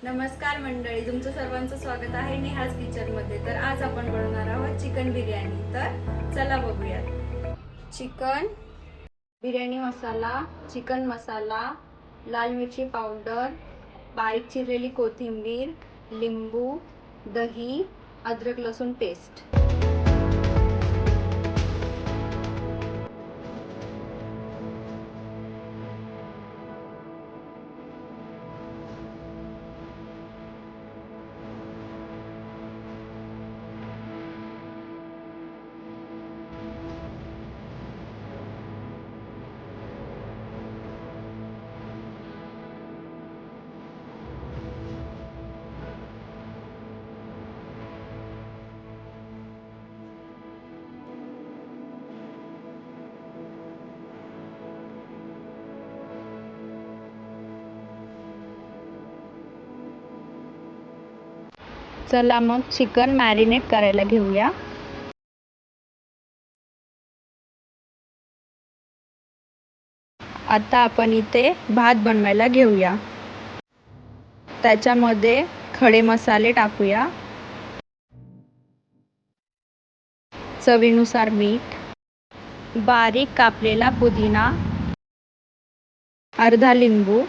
नमस्कार मंडळी, तुमचं सर्वांचं स्वागत आहे नेहाज किचनमध्ये। तर आज आपण बनवणार आहोत चिकन बिर्याणी। तर चला बघूयात। चिकन बिर्याणी मसाला, चिकन मसाला, लाल मिरची पावडर, बारीक चिरलेली कोथिंबीर, लिंबू, दही, अद्रक लसूण पेस्ट। चला मग चिकन मॅरिनेट करायला घेऊया। आता आपण इथे भात बनवायला घेऊया। त्याच्यामध्ये खडे मसाले टाकूया, चवीनुसार मीठ, बारीक कापलेला पुदिना, अर्धा लिंबू,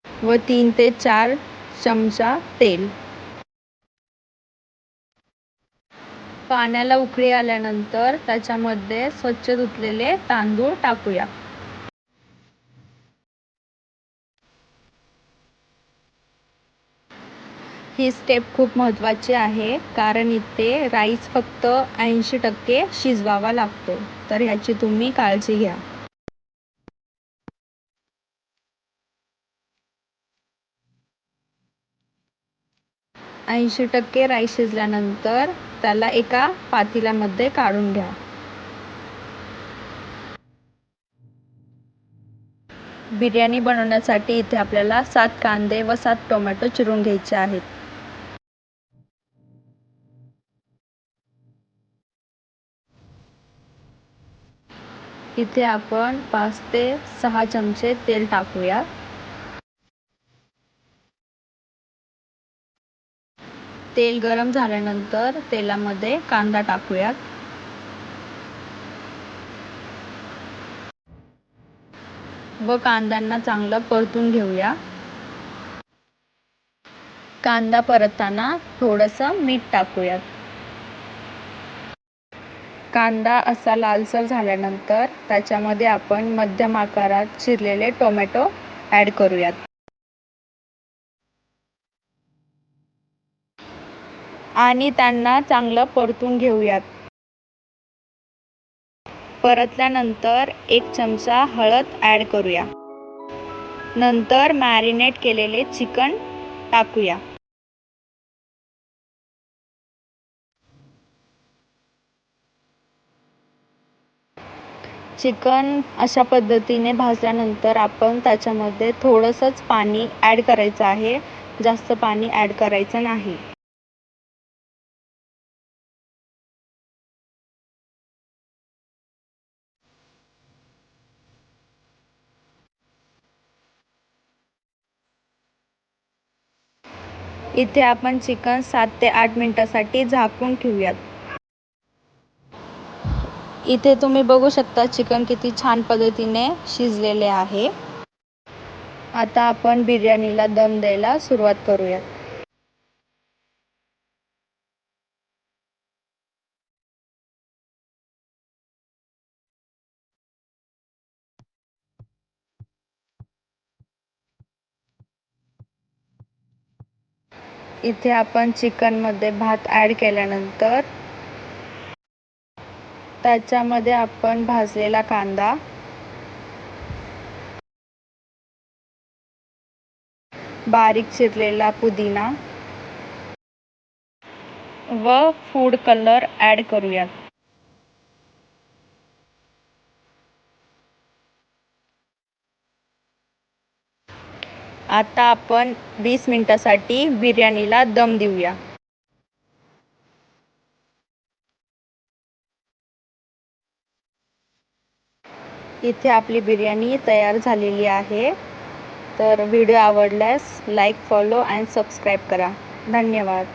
व 3 ते 4 चमचा तेल। पाण्याला उकळी आल्यानंतर त्याच्यामध्ये स्वच्छ धुतलेले तांदूळ टाकूया। ही स्टेप खूप महत्त्वाची आहे, कारण इथे राईस फक्त 80% शिजवावा लागतो, तर ह्याची तुम्ही काळजी घ्या। 80% राईस शिजल्यानंतर त्याला एका पातेल्यामध्ये काढून घ्या। बिर्याणी बनवण्यासाठी इथे आपल्याला 7 कांदे व 7 टोमॅटो चिरून घ्यायचे आहेत। इथे आपण 5 ते 6 चमचे तेल टाकूया। तेल गरम झाल्यानंतर तेलामध्ये कांदा टाकूयात व कांद्यांना चांगलं परतून घेऊया। कांदा परतताना थोडंसं मीठ टाकूयात। कांदा असा लालसर झाल्यानंतर त्याच्यामध्ये आपण मध्यम आकारात चिरलेले टोमॅटो ॲड करूयात आणि त्यांना चांगलं परतून घेऊयात। परतल्यानंतर 1 चमचा हळद ॲड करूया। नंतर मॅरिनेट केलेले चिकन टाकूया। चिकन अशा पद्धतीने भाजल्यानंतर आपण त्याच्यामध्ये थोडंसंच पाणी ॲड करायचं आहे, जास्त पाणी ॲड करायचं नाही। इथे आपण चिकन 7 ते 8 मिनिटांसाठी झाकून ठेवूयात। इथे तुम्ही बघू शकता चिकन किती छान पद्धतीने शिजलेले आहे। आता आपण बिर्याणीला दम द्यायला सुरुवात करूया। इथे आपण चिकनमध्ये भात ॲड केल्यानंतर त्याच्यामध्ये आपण भाजलेला कांदा, बारीक चिरलेला पुदिना व फूड कलर ॲड करूयात। आता आपण 20 मिनिटांसाठी बिर्याणीला दम देऊया। इथे आपली बिर्याणी तयार झालेली आहे. तर व्हिडिओ आवडल्यास लाईक, फॉलो अँड सबस्क्राईब करा. धन्यवाद.